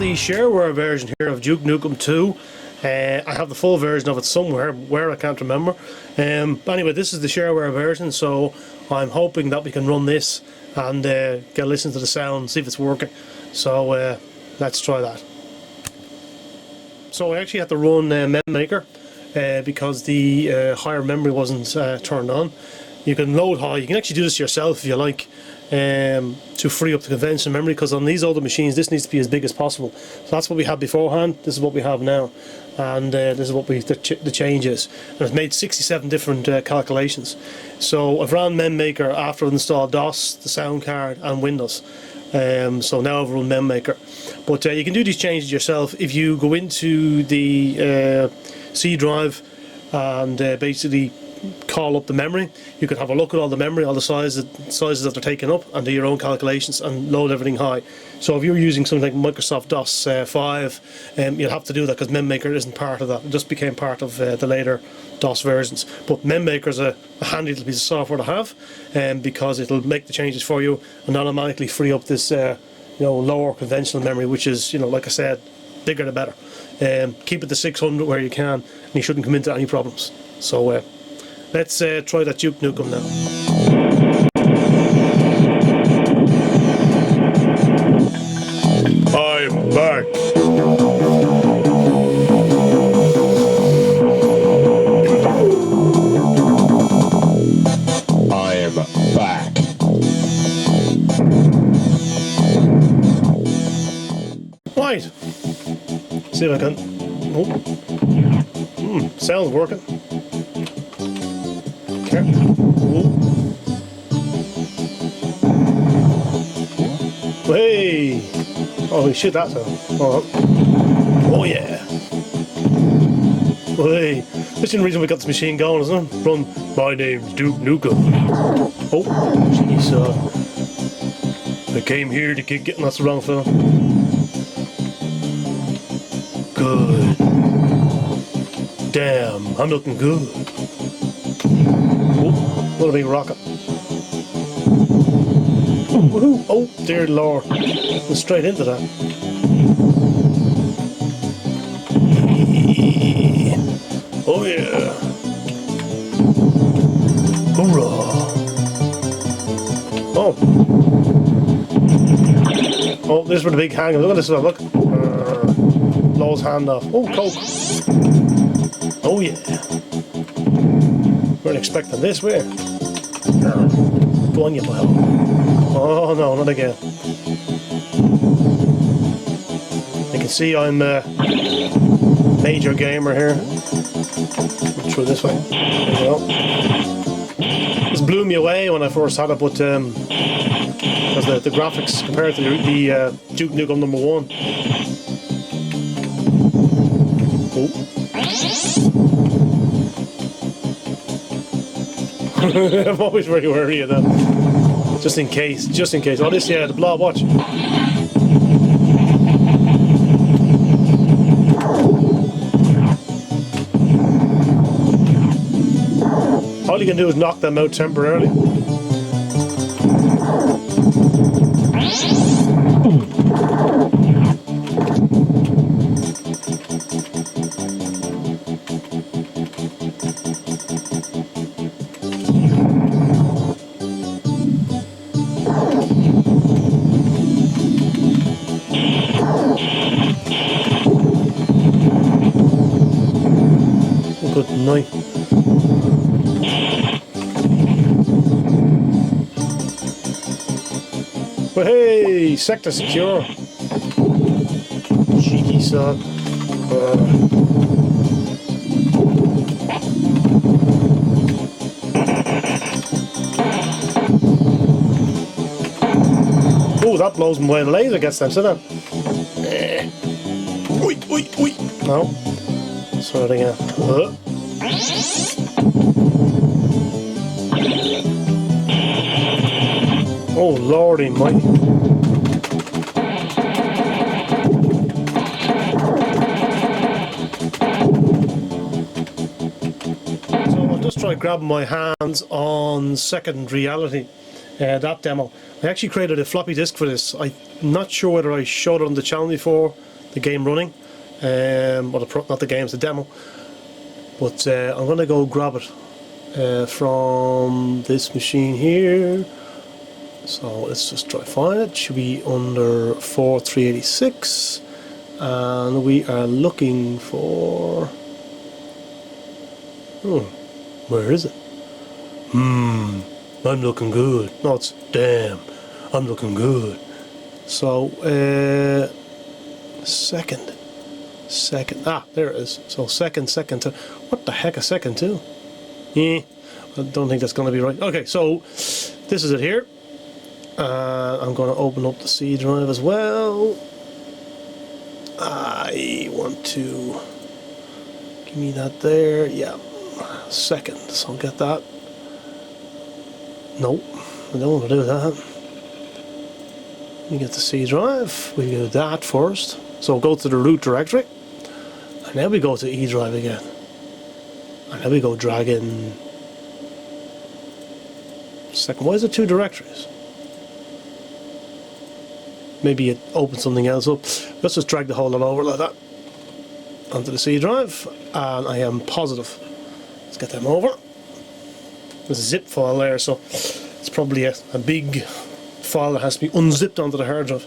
the shareware version here of Duke Nukem 2. I have the full version of it somewhere, where I can't remember. But anyway, this is the shareware version, so I'm hoping that we can run this and get a listen to the sound, see if it's working. So let's try that. So I actually had to run MemMaker because the higher memory wasn't turned on. You can load high. You can actually do this yourself if you like, to free up the conventional memory, because on these older machines this needs to be as big as possible. So that's what we had beforehand, this is what we have now, and this is what the change is. And it's made 67 different calculations. So I've ran MemMaker after I've installed DOS, the sound card and Windows. So now I've run MemMaker. But you can do these changes yourself if you go into the C drive and basically call up the memory. You can have a look at all the memory, all the sizes that they're taking up, and do your own calculations and load everything high. So if you're using something like Microsoft DOS 5, you'll have to do that because MemMaker isn't part of that. It just became part of the later DOS versions. But MemMaker is a handy little piece of software to have, because it'll make the changes for you and automatically free up this lower conventional memory, which is, like I said, bigger the better. Keep it to 600 where you can, and you shouldn't come into any problems. So let's try that Duke Nukem now. I'm back. I am back. Right. See if I can. Oh. Sound's working. Hey! Oh, we shoot that sound. Oh yeah! Hey! This is the reason we got this machine going, isn't it? From my name's Duke Nukem. Oh, jeez, I came here to keep getting. That's the wrong film. Good. Damn, I'm looking good. Oh, what a big rocket. Woohoo! Oh, dear Lord. Went straight into that. Oh, yeah. Hoorah. Oh. Oh, this is where the big hanger. Look at this one, look. Blow his hand off. Oh, Coke. Oh, yeah. Weren't expecting this, were you? Go on, you pal. Oh no, not again. You can see I'm a major gamer here. Through this way. There we go. This blew me away when I first had it, but because the graphics compared to the Duke Nukem number 1. Oh. I'm always very wary of that. Just in case. Oh, this, yeah, the blob, watch. All you can do is knock them out temporarily. Good night. Well, hey, sector secure. Cheeky son. Oh, that blows me away. The laser gets them, see that? Oi, oi, oi. No. Try it again. Oh lordy mighty. So I'll just try grabbing my hands on Second Reality, that demo. I actually created a floppy disk for this. I'm not sure whether I showed it on the channel before. the game running. Not the game, it's the demo. But I'm going to go grab it from this machine here. So let's just try find it. Should be under 4386, and we are looking for. Where is it? I'm looking good. No, it's damn. I'm looking good. So second. There it is. So second two. What the heck? A second two? I don't think that's going to be right. Okay, so this is it here. I'm going to open up the C drive as well. I want to give me that there. Yeah, second. So I'll get that. Nope, I don't want to do that. We get the C drive. We do that first. So go to the root directory, and then we go to E drive again, and then we go drag in. Second. Why is it two directories? Maybe it opens something else up. Let's just drag the whole lot over like that onto the C drive, and I am positive. Let's get them over. There's a zip file there, so it's probably a big file that has to be unzipped onto the hard drive.